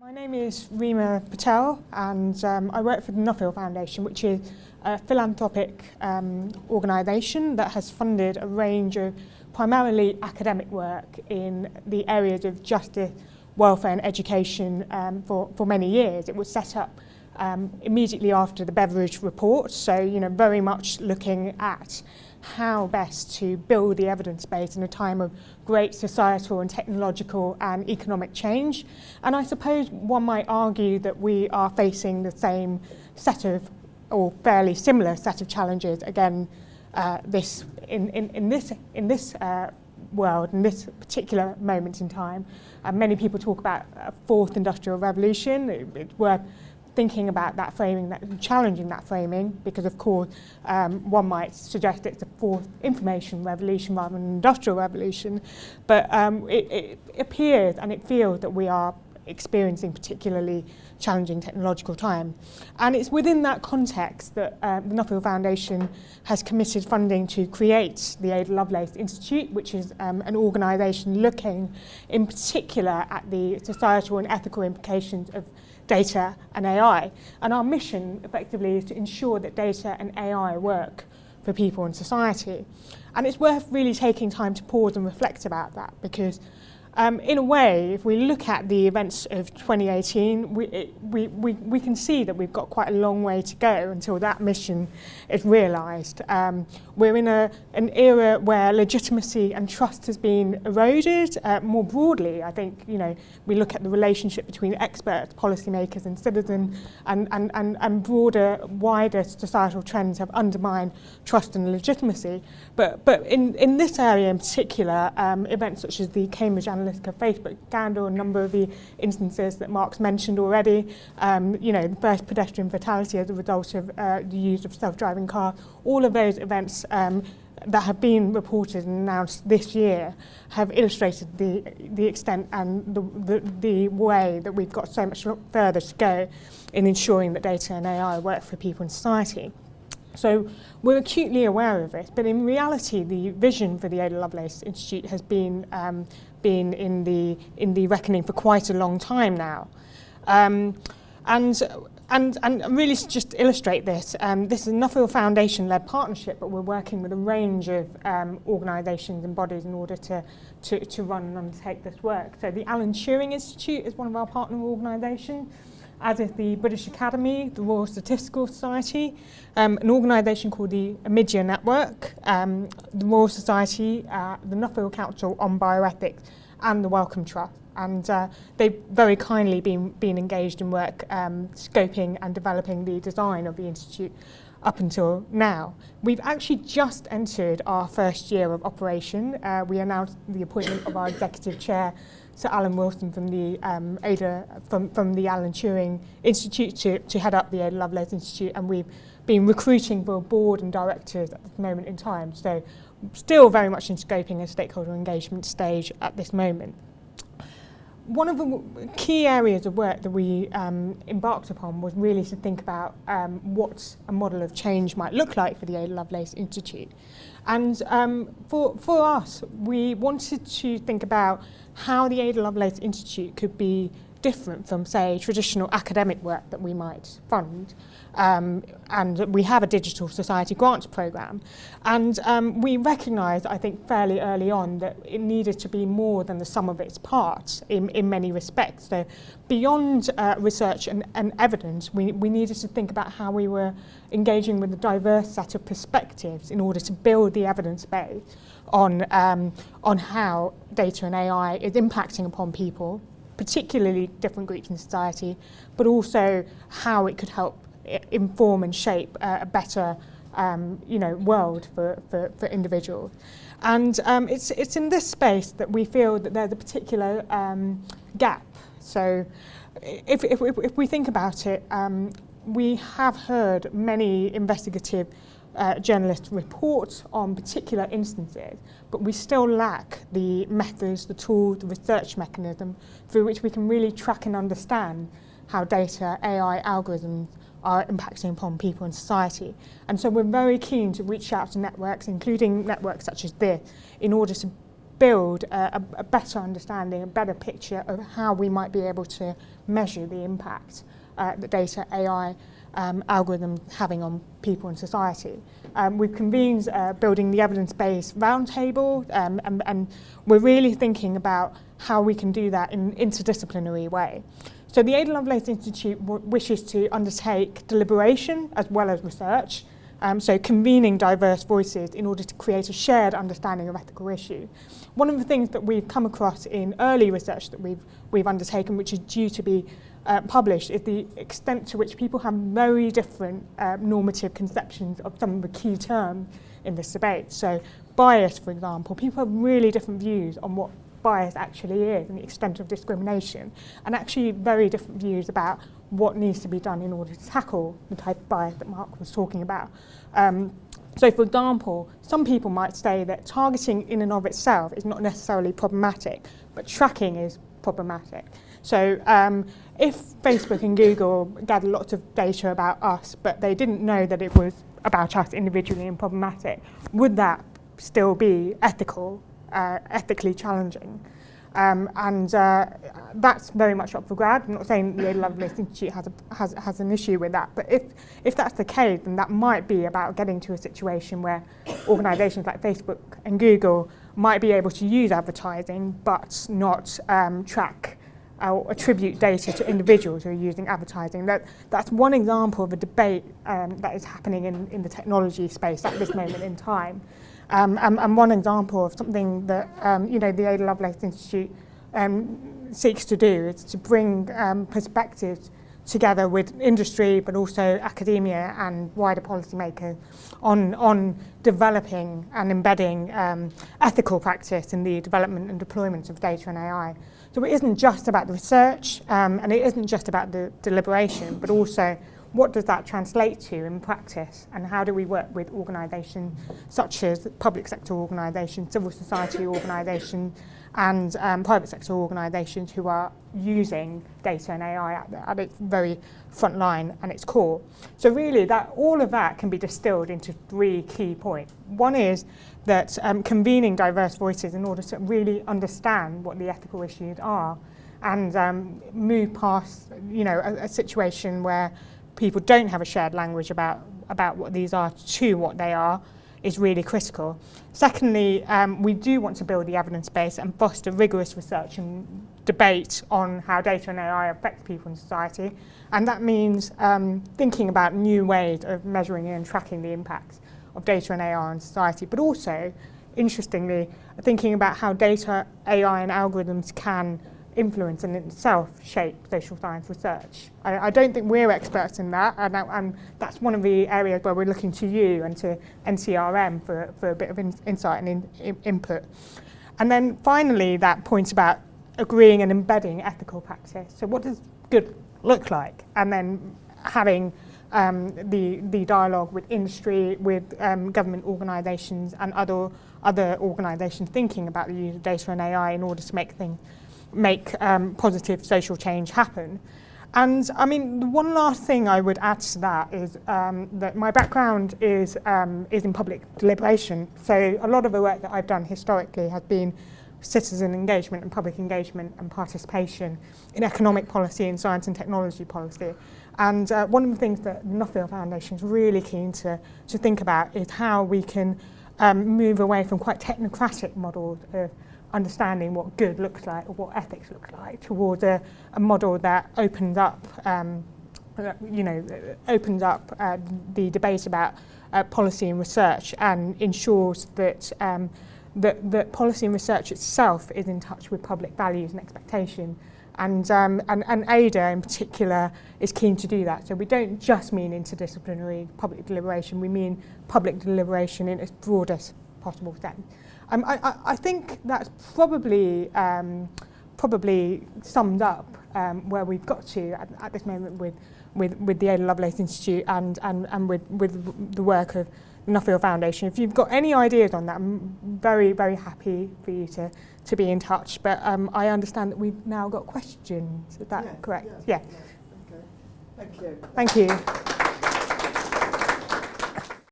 My name is Reema Patel, and I work for the Nuffield Foundation, which is a philanthropic organisation that has funded a range of primarily academic work in the areas of justice, welfare and education for many years. It was set up immediately after the Beveridge report, so very much looking at how best to build the evidence base in a time of great societal and technological and economic change. And I suppose one might argue that we are facing the same set of, or fairly similar set of challenges again in this world, in this particular moment in time. Many people talk about a fourth industrial revolution. It's worth thinking about that framing, challenging that framing, because of course one might suggest it's a fourth information revolution rather than an industrial revolution, but it appears and it feels that we are experiencing particularly challenging technological time. And it's within that context that the Nuffield Foundation has committed funding to create the Ada Lovelace Institute, which is an organisation looking in particular at the societal and ethical implications of data and AI. And our mission effectively is to ensure that data and AI work for people in society. And it's worth really taking time to pause and reflect about that, because in a way, if we look at the events of 2018, we can see that we've got quite a long way to go until that mission is realised. We're in an era where legitimacy and trust has been eroded. More broadly, I think, we look at the relationship between experts, policymakers and citizens, and broader, wider societal trends have undermined trust and legitimacy. But in this area in particular, events such as the Cambridge Analytica Facebook scandal, a number of the instances that Mark's mentioned already, the first pedestrian fatality as a result of the use of self-driving cars, all of those events that have been reported and announced this year have illustrated the extent and the way that we've got so much further to go in ensuring that data and AI work for people in society. So we're acutely aware of it, but in reality, the vision for the Ada Lovelace Institute has been in the reckoning for quite a long time now, and really to just illustrate this, this is a Nuffield Foundation-led partnership, but we're working with a range of organisations and bodies in order to run and undertake this work. So the Alan Turing Institute is one of our partner organisations, as is the British Academy, the Royal Statistical Society, an organisation called the Media Network, the Royal Society, the Nuffield Council on Bioethics, and the Wellcome Trust. And they've very kindly been engaged in work scoping and developing the design of the Institute up until now. We've actually just entered our first year of operation. We announced the appointment of our executive chair, Sir Alan Wilson, from the from the Alan Turing Institute to head up the Ada Lovelace Institute, and we've been recruiting for a board and directors at this moment in time. So still very much in scoping and stakeholder engagement stage at this moment. One of the key areas of work that we embarked upon was really to think about what a model of change might look like for the Ada Lovelace Institute. And for us, we wanted to think about how the Ada Lovelace Institute could be different from, say, traditional academic work that we might fund. And we have a digital society grants programme. And we recognised, I think, fairly early on that it needed to be more than the sum of its parts in many respects. So beyond research and evidence, we needed to think about how we were engaging with a diverse set of perspectives in order to build the evidence base on how data and AI is impacting upon people, particularly different groups in society, but also how it could help inform and shape a better world for individuals. And it's in this space that we feel that there's a particular gap. So if we think about it, we have heard many investigative journalists report on particular instances, but we still lack the methods, the tools, the research mechanism through which we can really track and understand how data, AI, algorithms are impacting upon people in society. And so we're very keen to reach out to networks, including networks such as this, in order to build a better understanding, a better picture of how we might be able to measure the impact that data AI algorithms having on people and society. We've convened building the evidence-based roundtable, and we're really thinking about how we can do that in an interdisciplinary way. So the Ada Lovelace Institute wishes to undertake deliberation as well as research, so convening diverse voices in order to create a shared understanding of ethical issue. One of the things that we've come across in early research that we've undertaken, which is due to be published, is the extent to which people have very different normative conceptions of some of the key terms in this debate. So bias, for example, people have really different views on what bias actually is and the extent of discrimination, and actually very different views about what needs to be done in order to tackle the type of bias that Mark was talking about. So for example, some people might say that targeting in and of itself is not necessarily problematic, but tracking is problematic. So if Facebook and Google gathered lots of data about us, but they didn't know that it was about us individually and problematic, would that still be ethically challenging? That's very much up for grabs. I'm not saying the Ada Lovelace Institute has an issue with that, but if that's the case, then that might be about getting to a situation where organisations like Facebook and Google might be able to use advertising but not track or attribute data to individuals who are using advertising. That's one example of a debate that is happening in the technology space at this moment in time. And one example of something that the Ada Lovelace Institute seeks to do is to bring perspectives together with industry, but also academia and wider policymakers on developing and embedding ethical practice in the development and deployment of data and AI. So it isn't just about the research, and it isn't just about the deliberation, but also what does that translate to in practice, and how do we work with organisations such as public sector organisations, civil society organisations, and private sector organisations who are using data and AI at its very front line and its core. So really, all of that can be distilled into 3 key points. One is that convening diverse voices in order to really understand what the ethical issues are, and move past a situation where people don't have a shared language about what these are to what they are, is really critical. Secondly, we do want to build the evidence base and foster rigorous research and debate on how data and AI affect people in society, and that means thinking about new ways of measuring and tracking the impacts of data and AI on society, but also, interestingly, thinking about how data, AI and algorithms can influence and in itself shape social science research. I don't think we're experts in that, and that's one of the areas where we're looking to you and to NCRM for a bit of insight and input. And then finally, that point about agreeing and embedding ethical practice. So what does good look like? And then having the dialogue with industry, with government organisations and other organisations thinking about the use of data and AI in order to make positive social change happen. And I mean, the one last thing I would add to that is that my background is in public deliberation. So a lot of the work that I've done historically has been citizen engagement and public engagement and participation in economic policy and science and technology policy. And one of the things that the Nuffield Foundation is really keen to think about is how we can move away from quite technocratic models of understanding what good looks like or what ethics looks like towards a model that opens up the debate about policy and research, and ensures that that policy and research itself is in touch with public values and expectation. And Ada in particular is keen to do that. So we don't just mean interdisciplinary public deliberation, we mean public deliberation in its broadest possible sense. I think that's probably summed up where we've got to at this moment with the Ada Lovelace Institute and with the work of the Nuffield Foundation. If you've got any ideas on that, I'm very, very happy for you to be in touch. But I understand that we've now got questions. Is that correct? Yeah. Okay. Thank you. Thank you.